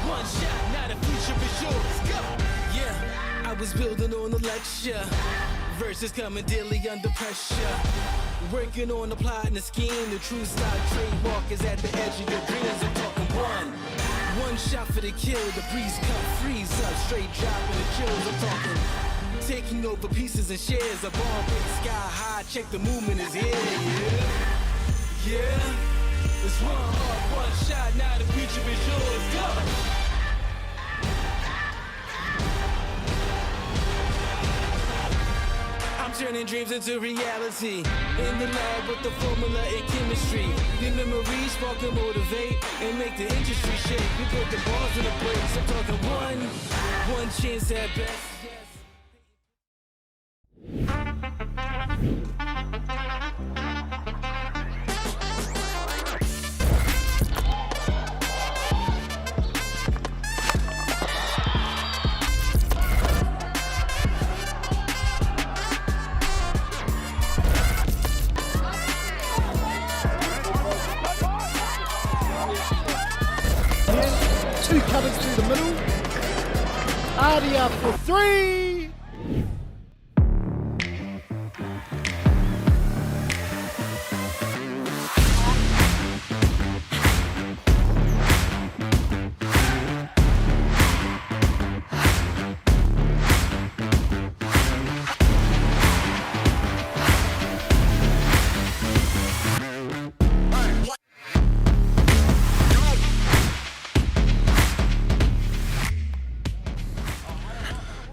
One shot, now the future is yours. Go! Yeah, I was building on the lecture. Verses coming daily under pressure. Working on the plot and the scheme. The true style trademark is at the edge of your dreams. I'm talking one shot for the kill. The breeze come freeze up, straight dropping the chills. I'm talking taking over pieces and shares. A bomb big sky high. Check the movement is here. Yeah. It's one heart, one shot, now the future is yours. Go! I'm turning dreams into reality. In the lab with the formula and chemistry. The memories spark and motivate and make the industry shake. We put the balls in the brakes. I'm talking one chance at best. Two cutters through the middle. Adia for three.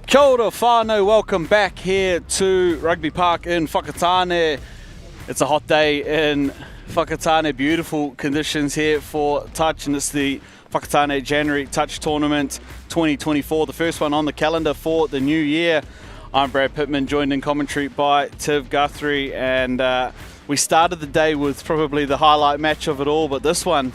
Kia ora whānau, welcome back here to Rugby Park in Whakatane. It's a hot day in Whakatane, beautiful conditions here for touch, and it's the Whakatane January Touch Tournament 2024, the first one on the calendar for the new year. I'm Brad Pittman, joined in commentary by Tiv Guthrie, and we started the day with probably the highlight match of it all, but this one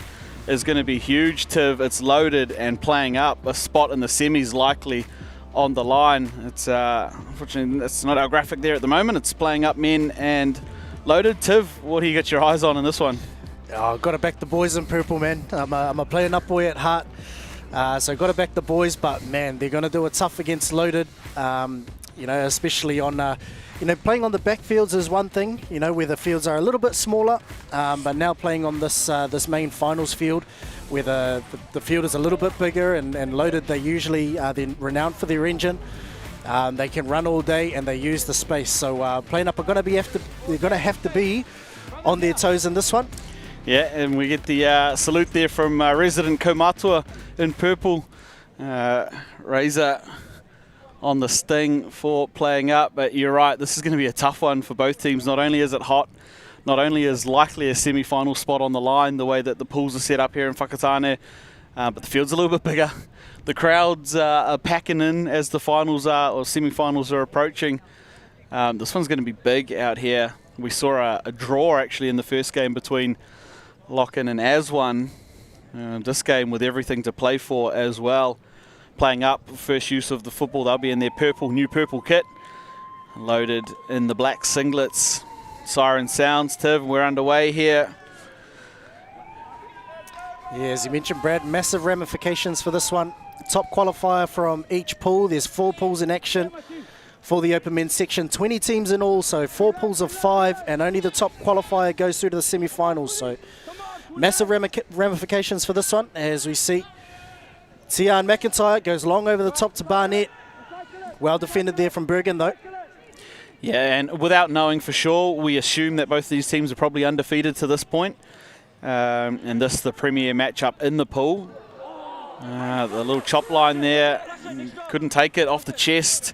is going to be huge, Tiv. It's loaded and playing up, a spot in the semis likely on the line. It's unfortunately it's not our graphic there at the moment. It's playing up men and loaded. Tiv, what do you get your eyes on in this one? I've got to back the boys in purple, man. I'm a playing up boy at heart, so got to back the boys. But man, they're going to do it tough against loaded. You know, especially on playing on the backfields is one thing. You know, where the fields are a little bit smaller, but now playing on this main finals field, where the field is a little bit bigger and loaded, they usually they're renowned for their engine. They can run all day and they use the space. So playing up are going to have to be on their toes in this one. Yeah, and we get the salute there from resident Kaumatua in purple. Razor on the sting for playing up, but you're right, this is going to be a tough one for both teams. Not only is it hot, not only is likely a semi-final spot on the line, the way that the pools are set up here in Whakatane, but the field's a little bit bigger. The crowds are packing in as the finals or semi-finals are approaching. This one's going to be big out here. We saw a draw actually in the first game between Lochin and Aswan. This game with everything to play for as well. Playing up, first use of the football, they'll be in their new purple kit. Loaded in the black singlets. Siren sounds, Tiv, we're underway here. Yeah, as you mentioned, Brad, massive ramifications for this one. Top qualifier from each pool. There's 4 pools in action for the open men's section. 20 teams in all, so 4 pools of 5, and only the top qualifier goes through to the semi-finals. So massive ramifications for this one, as we see. Tian McIntyre goes long over the top to Barnett. Well defended there from Bergen, though. Yeah, and without knowing for sure, we assume that both these teams are probably undefeated to this point. And this is the premier matchup in the pool. The little chop line there, couldn't take it off the chest.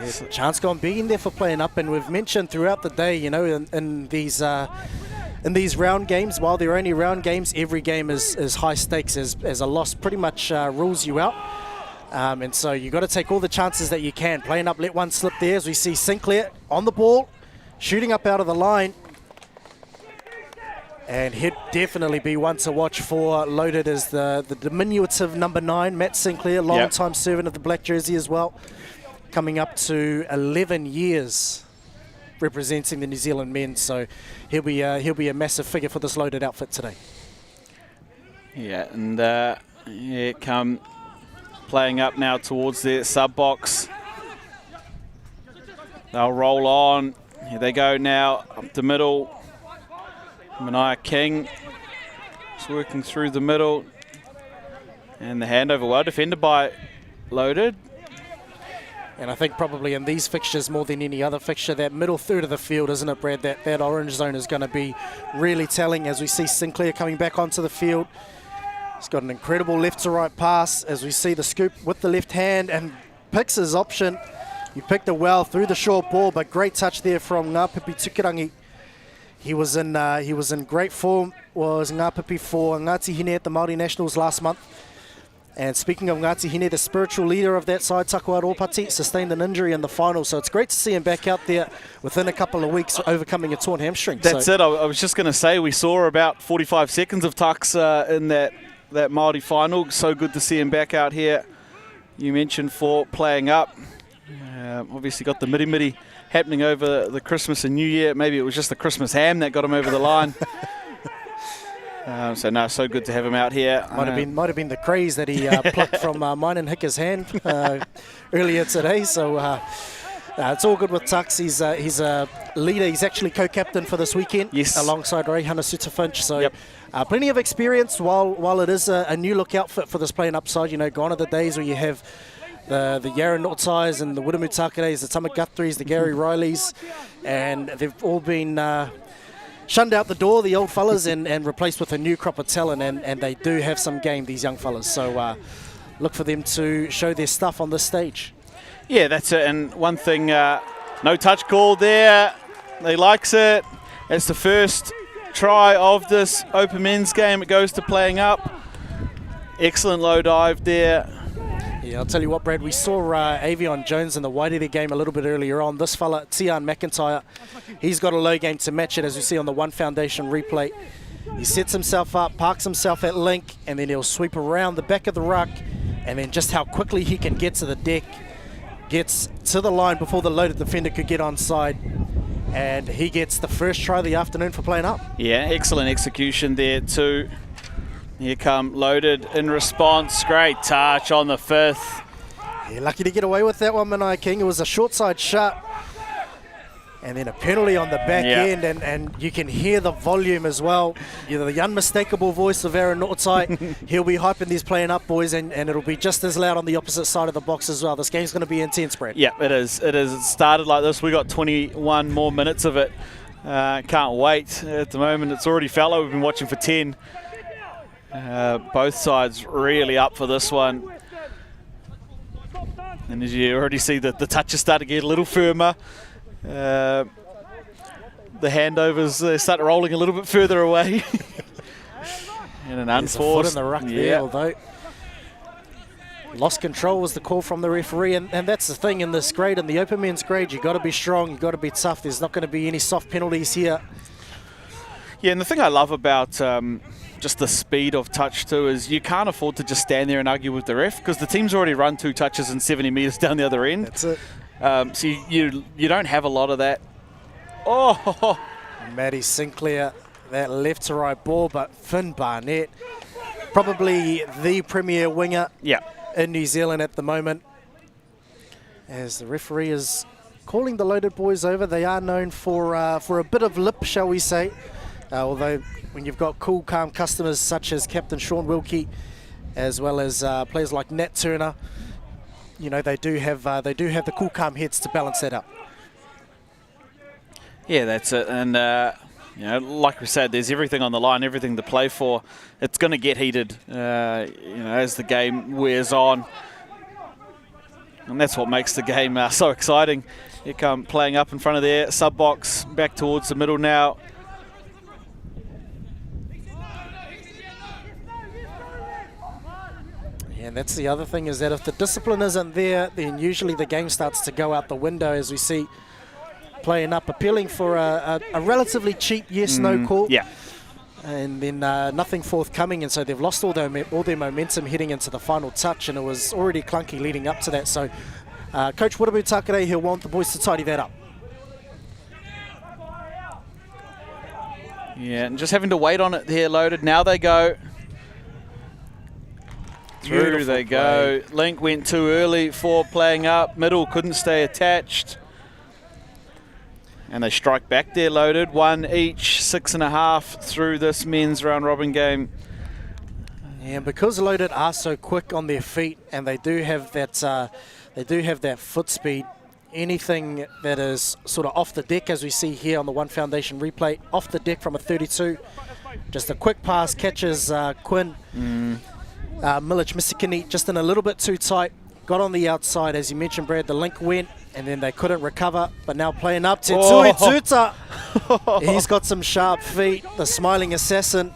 Yeah, chance gone big in there for playing up, and we've mentioned throughout the day, you know, in these round games, while they're only round games, every game is high stakes, as a loss pretty much rules you out. And so you've got to take all the chances that you can. Playing up, let one slip there, as we see Sinclair on the ball, shooting up out of the line. And he'd definitely be one to watch for Loaded as the diminutive number 9, Matt Sinclair, long-time servant of the black jersey as well, coming up to 11 years representing the New Zealand men. So he'll be a massive figure for this Loaded outfit today. Yeah, and here come playing up now towards their sub-box. They'll roll on. Here they go now, up the middle. Mania King is working through the middle. And the handover well defended by Loaded. And I think probably in these fixtures more than any other fixture, that middle third of the field, isn't it, Brad? That orange zone is going to be really telling as we see Sinclair coming back onto the field. He's got an incredible left to right pass as we see the scoop with the left hand and picks his option. He picked it well through the short ball, but great touch there from Ngāpipi Tukirangi. He was in great form, was Ngāpipi for Ngāti Hine at the Māori Nationals last month. And speaking of Ngāti Hine, the spiritual leader of that side, Takua Ropati, sustained an injury in the final. So it's great to see him back out there within a couple of weeks, overcoming a torn hamstring. That's it. I was just going to say, we saw about 45 seconds of Tux in that Māori final. So good to see him back out here. You mentioned for playing up. Obviously got the miri-miri happening over the Christmas and New Year. Maybe it was just the Christmas ham that got him over the line. So good to have him out here. Might have been the craze that he plucked from mine and Hicker's hand earlier today. So it's all good with Tux. He's a leader. He's actually co-captain for this weekend, alongside Reihana Sutafinch. So plenty of experience. While it is a new look outfit for this playing upside, you know, gone are the days where you have the Yarra Notsais and the Wiremu Takareis, the Tama Guthries, the Gary Rileys, and they've all been shunned out the door, the old fellas, and replaced with a new crop of talent, and they do have some game, these young fellas. So look for them to show their stuff on this stage. Yeah, that's it. And one thing, no touch call there. He likes it. It's the first try of this open men's game. It goes to playing up. Excellent low dive there. Yeah, I'll tell you what, Brad, we saw Avion Jones in the Wairere game a little bit earlier on. This fella, Tian McIntyre, he's got a low game to match it, as we see on the One Foundation replay. He sets himself up, parks himself at link, and then he'll sweep around the back of the ruck, and then just how quickly he can get to the deck, gets to the line before the Loaded defender could get onside, and he gets the first try of the afternoon for playing up. Yeah, excellent execution there too. Here come Loaded in response. Great touch on the fifth. Yeah, lucky to get away with that one, Mania King. It was a short side shot. And then a penalty on the back end, and you can hear the volume as well. You know, the unmistakable voice of Aaron Nortai. He'll be hyping these playing up boys, and it'll be just as loud on the opposite side of the box as well. This game's going to be intense, Brad. Yeah, it is. It is. It started like this. We got 21 more minutes of it. Can't wait. At the moment, it's already fallow. We've been watching for 10. Both sides really up for this one. And as you already see, the touches start to get a little firmer. The handovers start rolling a little bit further away. And an unforced. There's a foot in the ruck there, although lost control was the call from the referee, and that's the thing in this grade, in the open men's grade, you've got to be strong, you've got to be tough. There's not going to be any soft penalties here. Yeah, and the thing I love about just the speed of touch too is you can't afford to just stand there and argue with the ref, because the team's already run 2 touches and 70 metres down the other end. That's it. So you don't have a lot of that. Oh! Matty Sinclair, that left to right ball, but Finn Barnett, probably the premier winger in New Zealand at the moment. As the referee is calling the Loaded boys over, they are known for a bit of lip, shall we say. Although when you've got cool, calm customers such as Captain Sean Wilkie, as well as players like Nat Turner, you know, they do have the cool, calm heads to balance that up. Yeah, that's it. And you know, like we said, there's everything on the line, everything to play for. It's going to get heated, you know, as the game wears on. And that's what makes the game so exciting. Here come playing up in front of their sub box, back towards the middle now. Yeah, and that's the other thing, is that if the discipline isn't there, then usually the game starts to go out the window, as we see playing up, appealing for a relatively cheap yes-no call. Yeah. And then nothing forthcoming, and so they've lost all their momentum heading into the final touch, and it was already clunky leading up to that. So Coach Whatabu Takere, he'll want the boys to tidy that up. Yeah, and just having to wait on it there, Loaded. Now they go. Through they go. Link went too early for playing up. Middle couldn't stay attached. And they strike back there, Loaded. 1 each, 6.5 through this men's round robin game. Yeah, and because Loaded are so quick on their feet, and they do have that foot speed, anything that is sort of off the deck, as we see here on the One Foundation replay, off the deck from a 32, just a quick pass catches Quinn. Milic Misikini just in a little bit too tight, got on the outside, as you mentioned, Brad. The link went, and then they couldn't recover, but now playing up to Tui Tuta. He's got some sharp feet, the smiling assassin,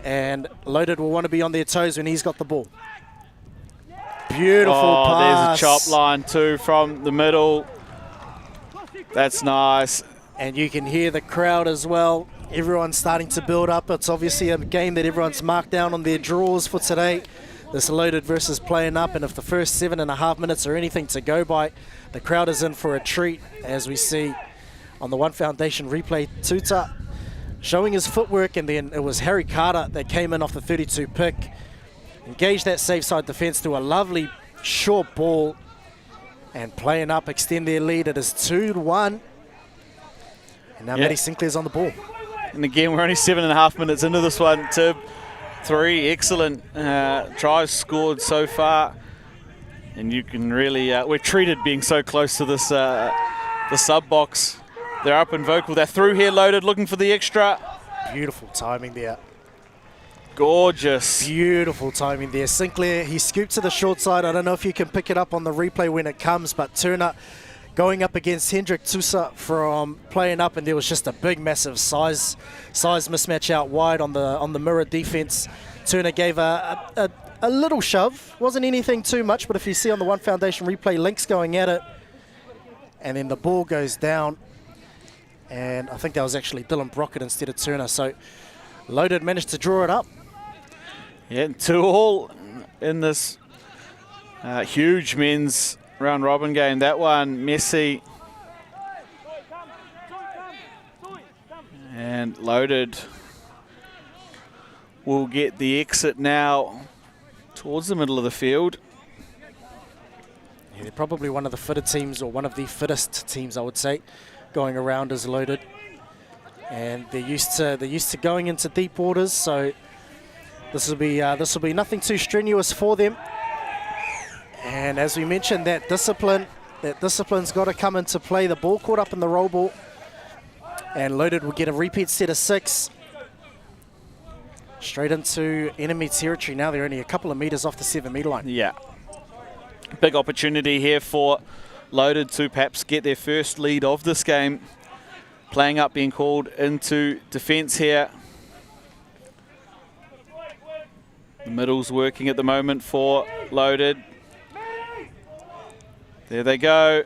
and Loaded will want to be on their toes when he's got the ball. Beautiful pass. There's a chop line too from the middle. That's nice. And you can hear the crowd as well. Everyone's starting to build up. It's obviously a game that everyone's marked down on their draws for today. This Loaded versus playing up, and if the first 7.5 minutes are anything to go by, the crowd is in for a treat, as we see on the One Foundation replay. Tuta showing his footwork, and then it was Harry Carter that came in off the 32 pick, engaged that safe side defence to a lovely short ball, and playing up extend their lead. It is 2-1, and now Matty Sinclair's on the ball. And again, we're only 7.5 minutes into this one. Tib, 3 excellent tries scored so far. And you can really, we're treated being so close to this, the sub box. They're up in vocal. They're through here, Loaded, looking for the extra. Beautiful timing there. Gorgeous. Beautiful timing there. Sinclair, he scooped to the short side. I don't know if you can pick it up on the replay when it comes, but Turner going up against Hendrik Tusa from playing up, and there was just a big, massive size mismatch out wide on the mirror defense. Turner gave a little shove. Wasn't anything too much, but if you see on the One Foundation replay, Link's going at it, and then the ball goes down, and I think that was actually Dylan Brockett instead of Turner. So Loaded managed to draw it up. Yeah, 2-2 in this huge men's round robin game. That one messy, and Loaded will get the exit now towards the middle of the field. Yeah, they're probably one of the fitter teams, or one of the fittest teams, I would say, going around as Loaded, and they're used to going into deep waters. So this will be nothing too strenuous for them. And as we mentioned, that discipline's got to come into play. The ball caught up in the roll ball, and Loaded will get a repeat set of 6. Straight into enemy territory now. They're only a couple of meters off the 7-meter line. Yeah. Big opportunity here for Loaded to perhaps get their first lead of this game. Playing up, being called into defence here. The middle's working at the moment for Loaded. There they go.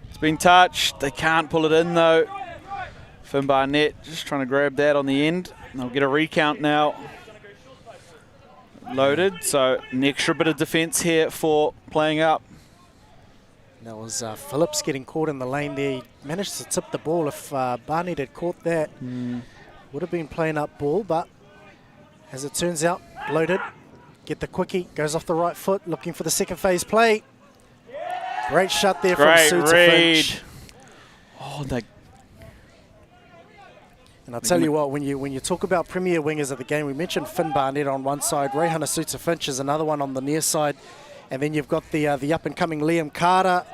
It's been touched. They can't pull it in though. Finn Barnett just trying to grab that on the end. And they'll get a recount now. Loaded, so an extra bit of defence here for playing up. That was Phillips getting caught in the lane there. He managed to tip the ball. If Barnett had caught that, would have been playing up ball, but as it turns out, Loaded get the quickie, goes off the right foot, looking for the second phase play. Great shot there from Suter Finch. Oh, they. And I'll tell you what, when you talk about premier wingers of the game, we mentioned Finn Barnett on one side, Reihana Suter Finch is another one on the near side, and then you've got the up-and-coming Liam Carter.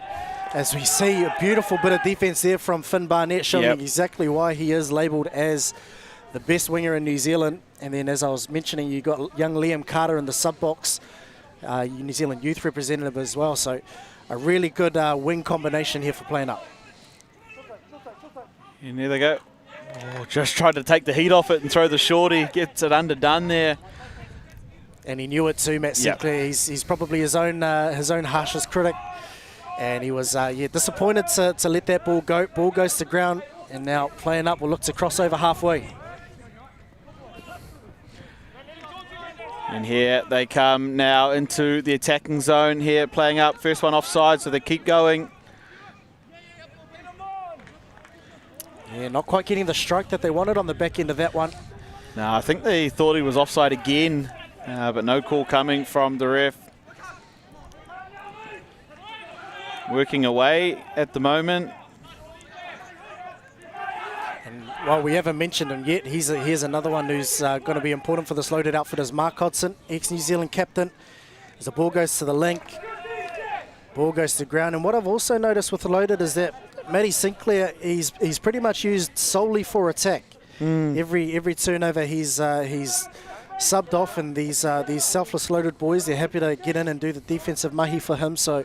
As we see, a beautiful bit of defence there from Finn Barnett, showing exactly why he is labelled as the best winger in New Zealand. And then, as I was mentioning, you got young Liam Carter in the sub-box, New Zealand youth representative as well. So a really good wing combination here for playing up. And there they go. Oh, just tried to take the heat off it and throw the shorty. Gets it underdone there. And he knew it too, Matt Sinclair. He's probably his own harshest critic. And he was disappointed to let that ball go. Ball goes to ground, and now playing up will look to cross over halfway. And here they come now into the attacking zone here, playing up. First one offside, so they keep going. Yeah, not quite getting the strike that they wanted on the back end of that one. No, I think they thought he was offside again, but no call coming from the ref. Working away at the moment. And while we haven't mentioned him yet, here's another one who's going to be important for this loaded outfit is Mark Hodson, ex-New Zealand captain. As the ball goes to the link, ball goes to ground. And what I've also noticed with the loaded is that Matty Sinclair, he's pretty much used solely for attack. Every turnover he's subbed off, and these selfless loaded boys, they're happy to get in and do the defensive mahi for him. So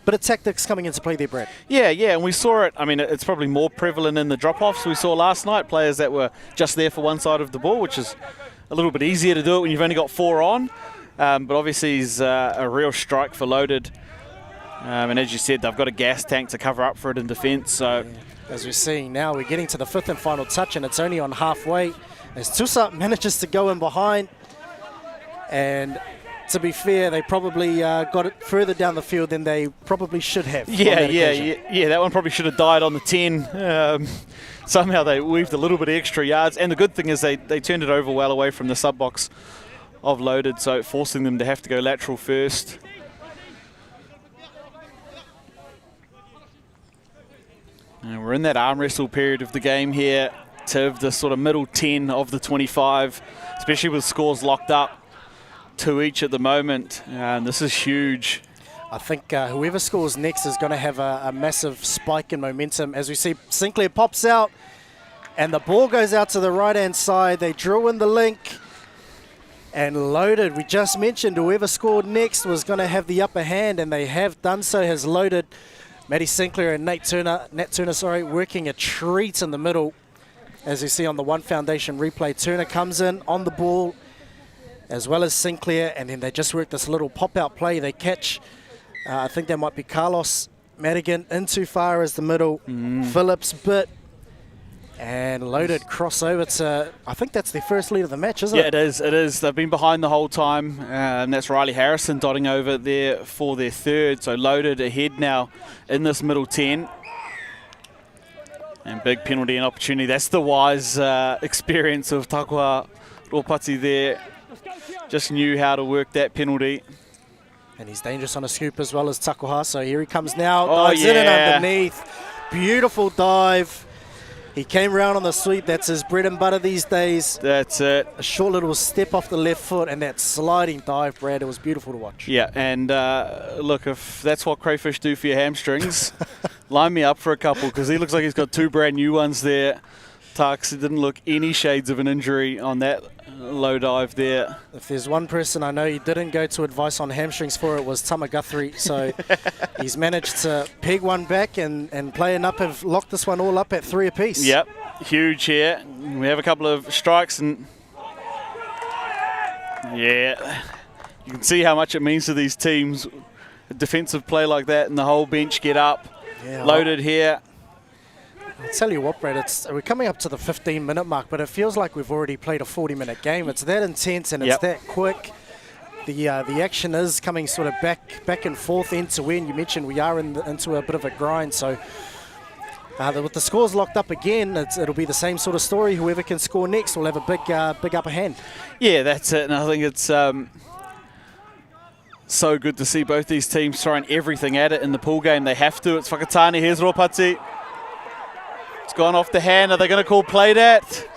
bit of tactics coming into play there, Brad. Yeah, and we saw it. I mean, it's probably more prevalent in the drop-offs we saw last night, players that were just there for one side of the ball, which is a little bit easier to do it when you've only got 4 on. But obviously he's a real strike for loaded. And as you said, they've got a gas tank to cover up for it in defence. So, as we're seeing now, we're getting to the 5th and final touch, and it's only on halfway. As Tusa manages to go in behind, and to be fair, they probably got it further down the field than they probably should have. Yeah, that one probably should have died on the 10. Somehow they weaved a little bit of extra yards, and the good thing is they turned it over well away from the sub box of loaded, so forcing them to have to go lateral first. And we're in that arm wrestle period of the game here, to the sort of middle 10 of the 25, especially with scores locked up 2 each at the moment, and this is huge. I think whoever scores next is going to have a massive spike in momentum. As we see, Sinclair pops out, and the ball goes out to the right-hand side. They drill in the link, and loaded. We just mentioned whoever scored next was going to have the upper hand, and they have done so. Has loaded. Matty Sinclair and Nat Turner, working a treat in the middle. As you see on the One Foundation replay, Turner comes in on the ball, as well as Sinclair, and then they just work this little pop-out play. They catch, I think that might be Carlos Madigan, in too far as the middle. Phillips bit, and loaded crossover to, I think that's their first lead of the match, isn't it? Yeah, it is. They've been behind the whole time, and that's Riley Harrison dotting over there for their third. So loaded ahead now in this middle 10. And big penalty and opportunity. That's the wise experience of Takua Ropati there. Just knew how to work that penalty. And he's dangerous on a scoop as well as Takuha. So here he comes now. Dives in and underneath. Beautiful dive. He came round on the sweep. That's his bread and butter these days. That's it. A short little step off the left foot, and that sliding dive, Brad, it was beautiful to watch. Yeah, and look, if that's what crayfish do for your hamstrings, line me up for a couple, because he looks like he's got 2 brand new ones there. Tux, it didn't look any shades of an injury on that low dive there. If there's one person I know he didn't go to advice on hamstrings for, it was Tama Guthrie. So he's managed to peg one back, and Playing Up have locked this one all up at 3 apiece. Yep, huge here. We have a couple of strikes, and yeah, you can see how much it means to these teams. A defensive play like that, and the whole bench get up. Yeah, loaded here. I'll tell you what, Brad, we're coming up to the 15-minute mark, but it feels like we've already played a 40-minute game. It's that intense and it's that quick. The action is coming sort of back and forth, end to end. You mentioned we are into a bit of a grind, so with the scores locked up again, it'll be the same sort of story. Whoever can score next will have a big upper hand. Yeah, that's it, and I think it's so good to see both these teams throwing everything at it in the pool game. They have to. It's Whakatane. Here's Ropati. It's gone off the hand. Are they going to call play that?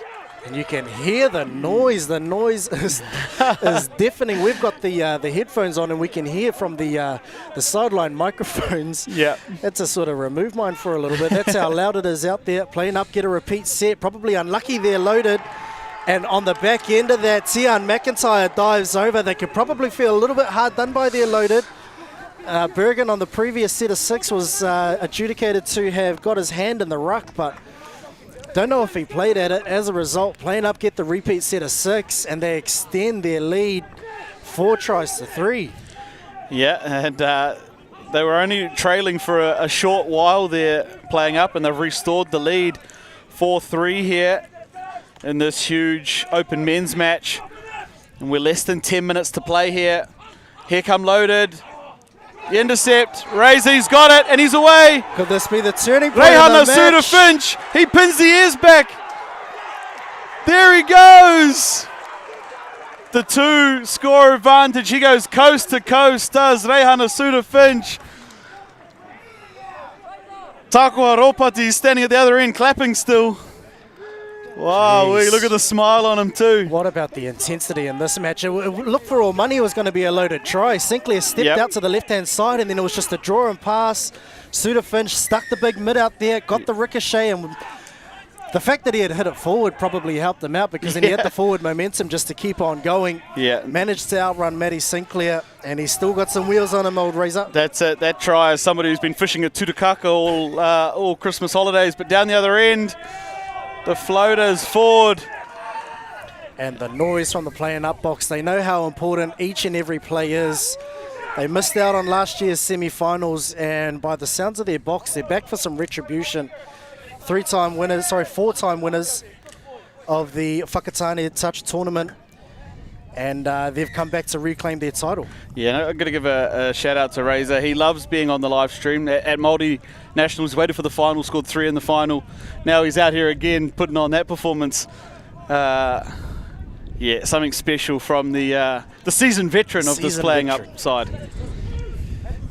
And you can hear the noise. The noise is deafening. We've got the headphones on, and we can hear from the sideline microphones. Yeah, that's a sort of remove mine for a little bit. That's how loud it is out there. Playing Up, get a repeat set. Probably unlucky there, loaded. And on the back end of that, Tian McIntyre dives over. They could probably feel a little bit hard done by their Loaded. Bergen on the previous set of 6 was adjudicated to have got his hand in the ruck, but don't know if he played at it. As a result, Playing Up get the repeat set of 6, and they extend their lead 4 tries to 3. Yeah, and they were only trailing for a short while there, Playing Up, and they've restored the lead 4-3 here in this huge open men's match. And we're less than 10 minutes to play here. Here come Loaded. The intercept. Razy's got it, and he's away. Could this be the turning point Reihana of the match? Finch. He pins the ears back. There he goes. The 2 score advantage. He goes coast to coast, does Reihana Finch. Takua Ropati standing at the other end, clapping still. Wow, Jeez. look at the smile on him too. What about the intensity in this match? Look, for all money, it was going to be a Loaded try. Sinclair stepped out to the left-hand side, and then it was just a draw and pass. Suda Finch stuck the big mid out there, got the ricochet, and the fact that he had hit it forward probably helped him out, because then he had the forward momentum just to keep on going. Yeah. Managed to outrun Matty Sinclair, and he's still got some wheels on him, old Razor. That's it. That try is somebody who's been fishing at Tutukaka all Christmas holidays, but down the other end, the floaters forward. And the noise from the Playing Up box. They know how important each and every play is. They missed out on last year's semi-finals, and by the sounds of their box, they're back for some retribution. 4-time winners of the Whakatane Touch tournament, and they've come back to reclaim their title. Yeah, I'm going to give a shout out to Razor. He loves being on the live stream. At multinationals, waited for the final, scored 3 in the final. Now he's out here again putting on that performance. Yeah, something special from the seasoned veteran of this Playing Up side.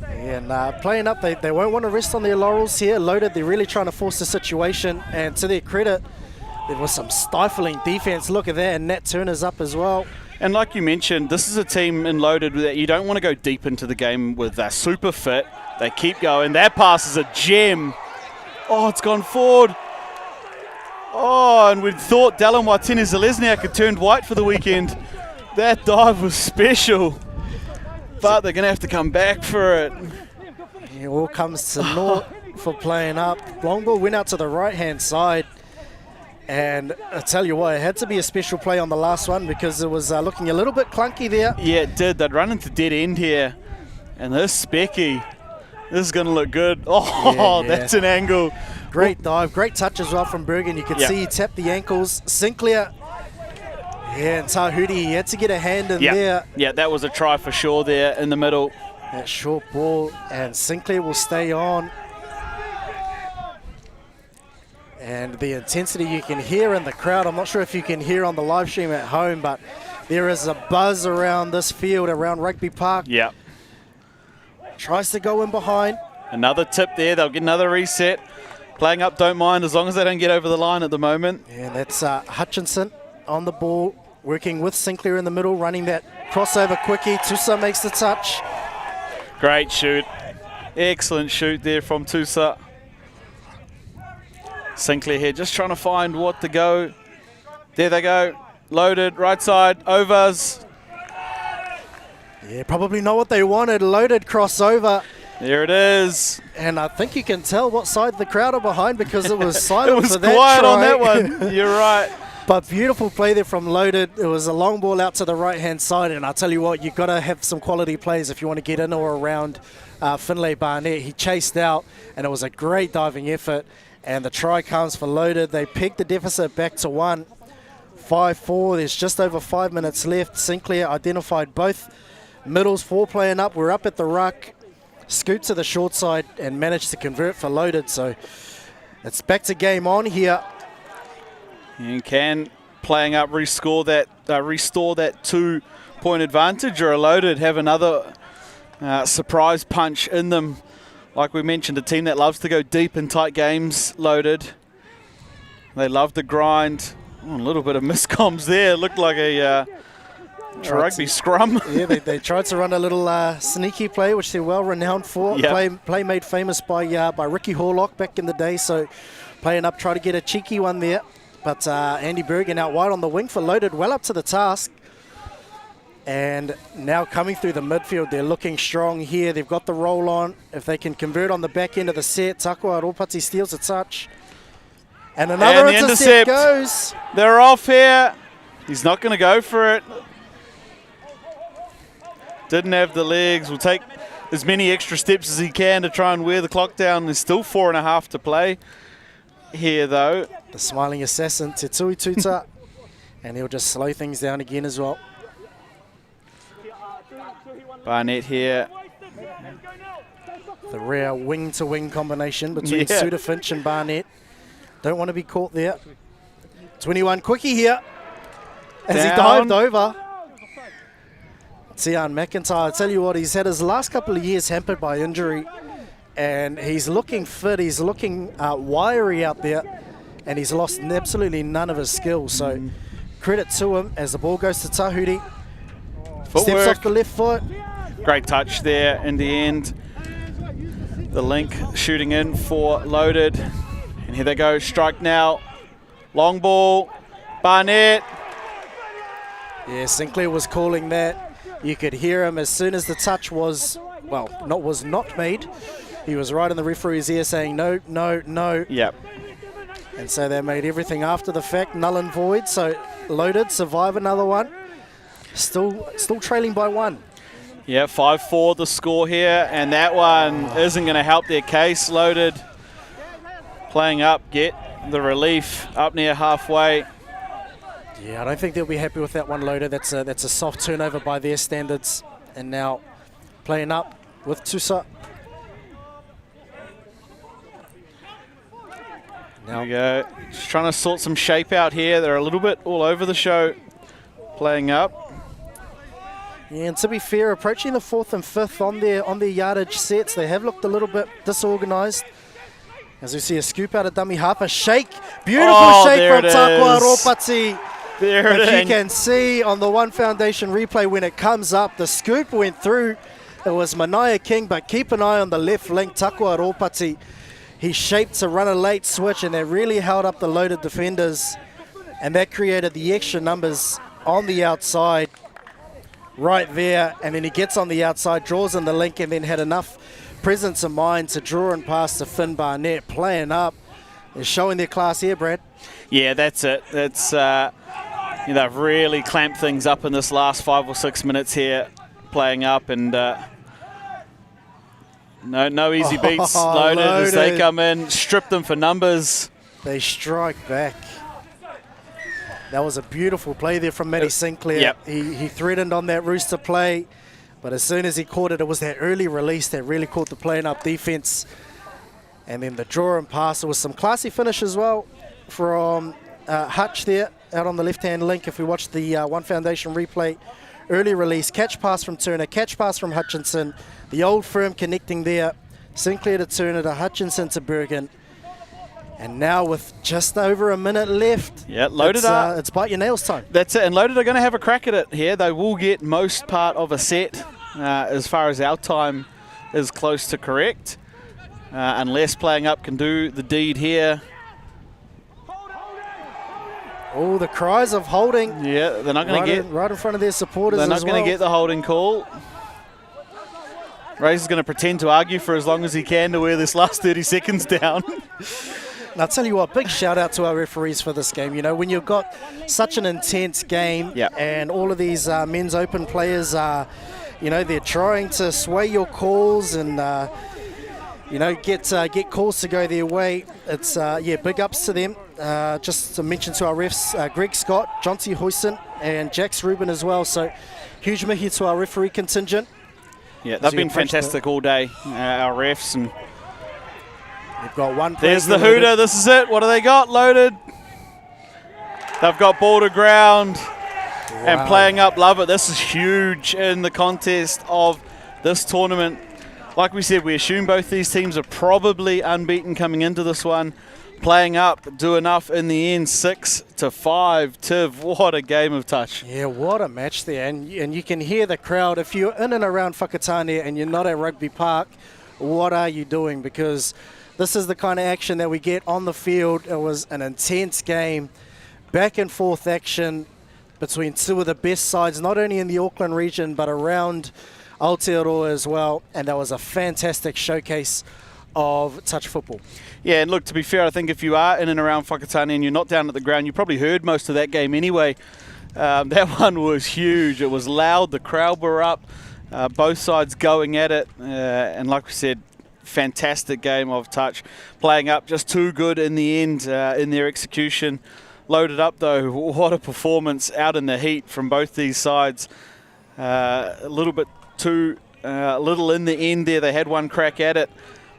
And Playing Up, they won't want to rest on their laurels here. Loaded, they're really trying to force the situation, and to their credit, there was some stifling defense. Look at that, and Nat Turner's up as well. And like you mentioned, this is a team in Loaded that you don't want to go deep into the game with. They're super fit. They keep going. That pass is a gem. Oh, it's gone forward. Oh, and we thought Dallin Watene-Zelezniak had turned white for the weekend. That dive was special. But they're going to have to come back for it. It all comes to naught for Playing Up. Long ball went out to the right-hand side. And I tell you what, it had to be a special play on the last one, because it was looking a little bit clunky there. Yeah, it did. They'd run into dead end here. And this Specky, this is going to look good. Oh, yeah. That's an angle. Great dive, great touch as well from Bergen. You can see he tapped the ankles. Sinclair, and Tahuti, he had to get a hand in there. Yeah, that was a try for sure there in the middle. That short ball, and Sinclair will stay on. And the intensity you can hear in the crowd, I'm not sure if you can hear on the live stream at home, but there is a buzz around this field, around Rugby Park. Yeah. Tries to go in behind. Another tip there, they'll get another reset. Playing Up don't mind as long as they don't get over the line at the moment. And that's Hutchinson on the ball, working with Sinclair in the middle, running that crossover quickie. Tusa makes the touch. Great shoot. Excellent shoot there from Tusa. Sinclair here just trying to find what to go. There they go. Loaded, right side, overs. Yeah, probably not what they wanted. Loaded crossover. There it is. And I think you can tell what side the crowd are behind, because it was silent for that try. It was quiet on that one. You're right. But beautiful play there from Loaded. It was a long ball out to the right-hand side, and I tell you what, you've got to have some quality plays if you want to get in or around Finlay Barnett. He chased out, and it was a great diving effort, and the try comes for Loaded. They pegged the deficit back to 1. 5-4. There's just over 5 minutes left. Sinclair identified both middles for Playing Up. We're up at the ruck. Scoot to the short side and managed to convert for Loaded. So it's back to game on here. And can Playing Up restore that 2-point advantage, or a Loaded have another surprise punch in them? Like we mentioned, a team that loves to go deep in tight games, Loaded. They love to grind. Oh, a little bit of miscoms there. Looked like a rugby scrum. Yeah, they tried to run a little sneaky play, which they're well renowned for. Play made famous by Ricky Horlock back in the day. So Playing Up tried to get a cheeky one there. But Andy Bergen out wide on the wing for Loaded, well up to the task. And now coming through the midfield, they're looking strong here. They've got the roll on. If they can convert on the back end of the set, Takua Ropati steals a touch. And another intercept goes. They're off here. He's not going to go for it. Didn't have the legs. Will take as many extra steps as he can to try and wear the clock down. There's still 4.5 to play here, though. The smiling assassin, Te Tui Tuta. And he'll just slow things down again as well. Barnett here. The rare wing-to-wing combination between Suda Finch and Barnett. Don't want to be caught there. 21 quickie here as he dived over. Tian McIntyre, I tell you what, he's had his last couple of years hampered by injury, and he's looking fit, he's looking wiry out there, and he's lost absolutely none of his skills. So credit to him as the ball goes to Tahuri. Steps off the left foot. Great touch there in the end. The link shooting in for Loaded. And here they go, strike now. Long ball, Barnett. Yeah, Sinclair was calling that. You could hear him as soon as the touch was, well, was not made. He was right in the referee's ear saying no, no, no. Yep. And so they made everything after the fact null and void. So Loaded survive another one. Still trailing by 1. Yeah, 5-4 the score here, and that one isn't going to help their case. Loaded playing up, get the relief up near halfway. Yeah, I don't think they'll be happy with that one, Loaded. That's a soft turnover by their standards. And now playing up with Tusa. There we go. Just trying to sort some shape out here. They're a little bit all over the show playing up. Yeah, and to be fair, approaching the 4th and 5th on their yardage sets, they have looked a little bit disorganised. As we see a scoop out of dummy half, a shake, beautiful shake from Takua Ropati. There it is. You can see on the One Foundation replay when it comes up, the scoop went through. It was Mania King, but keep an eye on the left link, Takua Ropati. He shaped to run a late switch, and they really held up the Loaded defenders, and that created the extra numbers on the outside. Right there, and then he gets on the outside, draws in the link, and then had enough presence of mind to draw and pass to Finn Barnett. Playing up, they're showing their class here, Brad. Yeah, that's it. It's they've really clamped things up in this last 5 or 6 minutes here, playing up, and no easy beats. Loaded as they come in, strip them for numbers. They strike back. That was a beautiful play there from Matty Sinclair. Yep. He threatened on that Rooster play, but as soon as he caught it, it was that early release that really caught the playing up defense. And then the draw and pass. There was some classy finish as well from Hutch there out on the left-hand link. If we watch the One Foundation replay, early release, catch pass from Turner, catch pass from Hutchinson. The old firm connecting there. Sinclair to Turner, to Hutchinson to Bergen. And now with just over a minute left, Loaded up. It's bite your nails time. That's it, and Loaded are going to have a crack at it here. They will get most part of a set as far as our time is close to correct. Unless playing up can do the deed here. Oh, the cries of holding. Yeah, they're not going to get... Right in front of their supporters They're not going to get the holding call. Razor's going to pretend to argue for as long as he can to wear this last 30 seconds down. And I'll tell you what, big shout out to our referees for this game. You know, when you've got such an intense game and all of these men's open players are, they're trying to sway your calls and, get calls to go their way. It's, big ups to them. Just to mention to our refs, Greg Scott, Jonty Hoyson and Jax Rubin as well. So huge mihi to our referee contingent. Yeah, they've been fantastic all day, our refs. And they've got one. There's the hooter. This is it. What do they got? Loaded. They've got ball to ground. Wow. And playing up. Love it. This is huge in the contest of this tournament. Like we said, we assume both these teams are probably unbeaten coming into this one. Playing up, do enough in the end, 6-5. Tiv, what a game of touch. Yeah, what a match there. And you can hear the crowd. If you're in and around Whakatane and you're not at Rugby Park, what are you doing? Because this is the kind of action that we get on the field. It was an intense game. back and forth action between two of the best sides, not only in the Auckland region, but around Aotearoa as well. And that was a fantastic showcase of touch football. Yeah, and look, to be fair, I think if you are in and around Whakatane and you're not down at the ground, you probably heard most of that game anyway. That one was huge. It was loud. The crowd were up. Both sides going at it. And like we said, fantastic game of touch. Playing up just too good in the end in their execution. Loaded up though, what a performance out in the heat from both these sides. A little bit too little in the end there. They had one crack at it.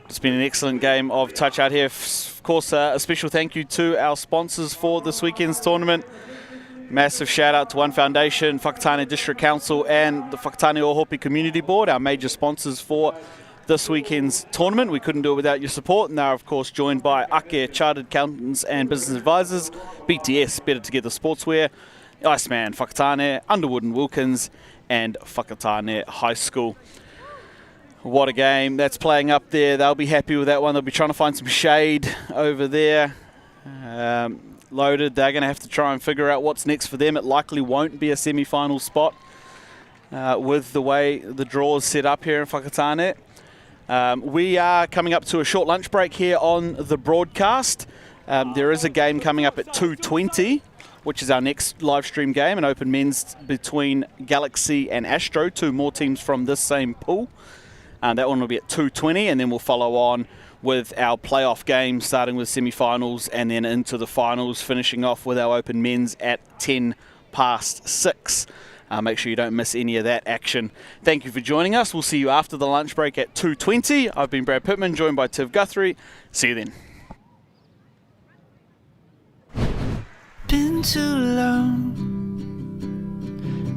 It's been an excellent game of touch out here. Of course, a special thank you to our sponsors for this weekend's tournament. Massive shout out to One Foundation, Whakatane District Council and the Whakatane Ohopi Community Board, our major sponsors for this weekend's tournament. We couldn't do it without your support, and they're of course joined by Ake Chartered Accountants and Business Advisors, BTS, Better Together Sportswear, Iceman, Whakatane, Underwood and Wilkins, and Whakatane High School. What a game that's playing up there. They'll be happy with that one. They'll be trying to find some shade over there. Loaded. They're going to have to try and figure out what's next for them. It likely won't be a semi-final spot with the way the draw is set up here in Whakatane. We are coming up to a short lunch break here on the broadcast. There is a game coming up at 2:20, which is our next live stream game, an open men's between Galaxy and Astro, two more teams from this same pool. That one will be at 2:20, and then we'll follow on with our playoff games, starting with semi-finals and then into the finals, finishing off with our open men's at 6:10. Make sure you don't miss any of that action. Thank you for joining us. We'll see you after the lunch break at 2:20. I've been Brad Pittman, joined by Tiv Guthrie. See you then. Been too long,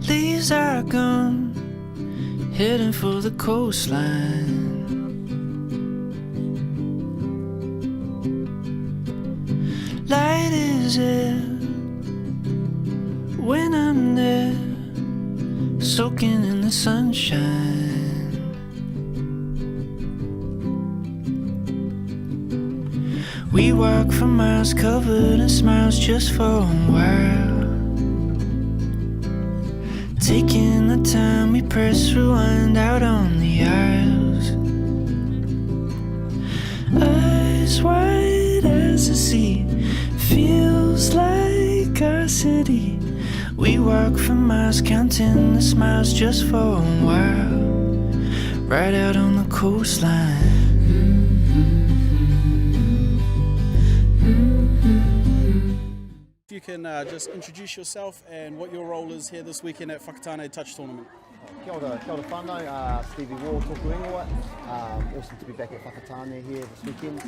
leaves are gone, heading for the coastline. Light is it when I'm there, soaking in the sunshine. We walk for miles covered in smiles just for a while, taking the time we press rewind out on the aisles. Eyes wide as the sea, feels like our city. We walk for miles counting the smiles just for a while, right out on the coastline. If you can just introduce yourself and what your role is here this weekend at Whakatane Touch Tournament. Kia ora whanau, Stevie Wall, tōku ingoa. Awesome to be back at Whakatane here this weekend,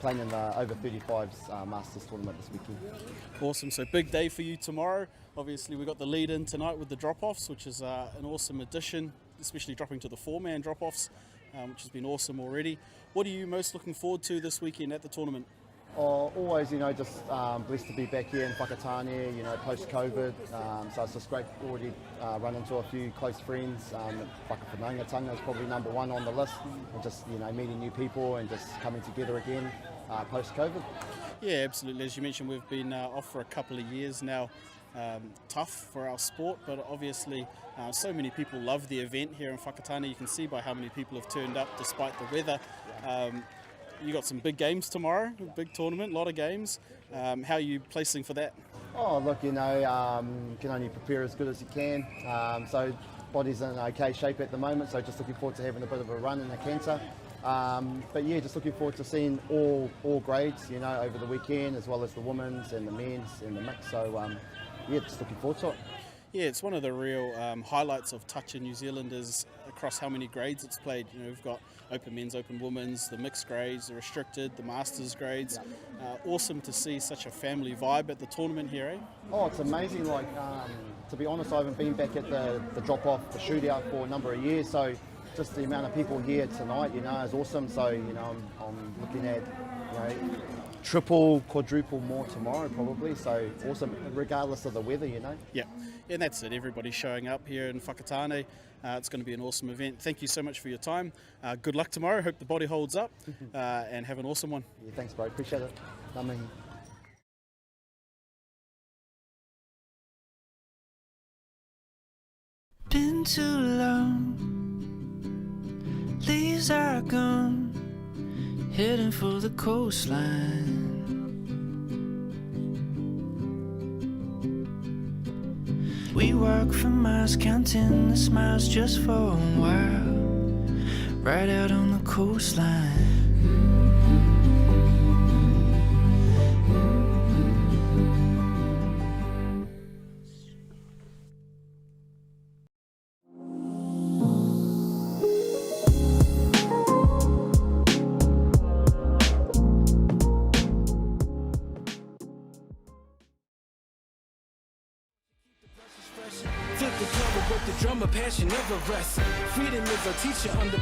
playing in the over 35s Masters tournament this weekend. Awesome, so big day for you tomorrow. Obviously we got the lead in tonight with the drop-offs, which is an awesome addition, especially dropping to the four-man drop-offs, which has been awesome already. What are you most looking forward to this weekend at the tournament? Always, just blessed to be back here in Whakatane, post-COVID. So it's just great already run into a few close friends. Whakawhanaungatanga is probably number one on the list. And just, meeting new people and just coming together again post-COVID. Yeah, absolutely. As you mentioned, we've been off for a couple of years now. Tough for our sport, but obviously so many people love the event here in Whakatane. You can see by how many people have turned up despite the weather. You got some big games tomorrow, a big tournament, a lot of games. How are you placing for that? Oh, look, you can only prepare as good as you can. So body's in okay shape at the moment, so just looking forward to having a bit of a run in the canter. But yeah, just looking forward to seeing all grades, over the weekend, as well as the women's and the men's and the mix. So yeah, just looking forward to it. Yeah, it's one of the real highlights of touch in New Zealand is across how many grades it's played. We've got open men's, open women's, the mixed grades, the restricted, the masters grades. Awesome to see such a family vibe at the tournament here, eh? Oh, it's amazing. To be honest, I haven't been back at the drop-off, the shootout for a number of years. So just the amount of people here tonight, is awesome. So, I'm looking at, triple, quadruple more tomorrow probably. So awesome, regardless of the weather, Yeah, and that's it. Everybody's showing up here in Whakatane. It's going to be an awesome event. Thank you so much for your time. Good luck tomorrow. Hope the body holds up and have an awesome one. Yeah, thanks, bro. Appreciate it. Ngā mihi. too long. Leaves are gone, heading for the coastline. We walk for miles, counting the smiles just for a while, right out on the coastline. Flip the cover with the drummer, passion never rests. Freedom is our teacher under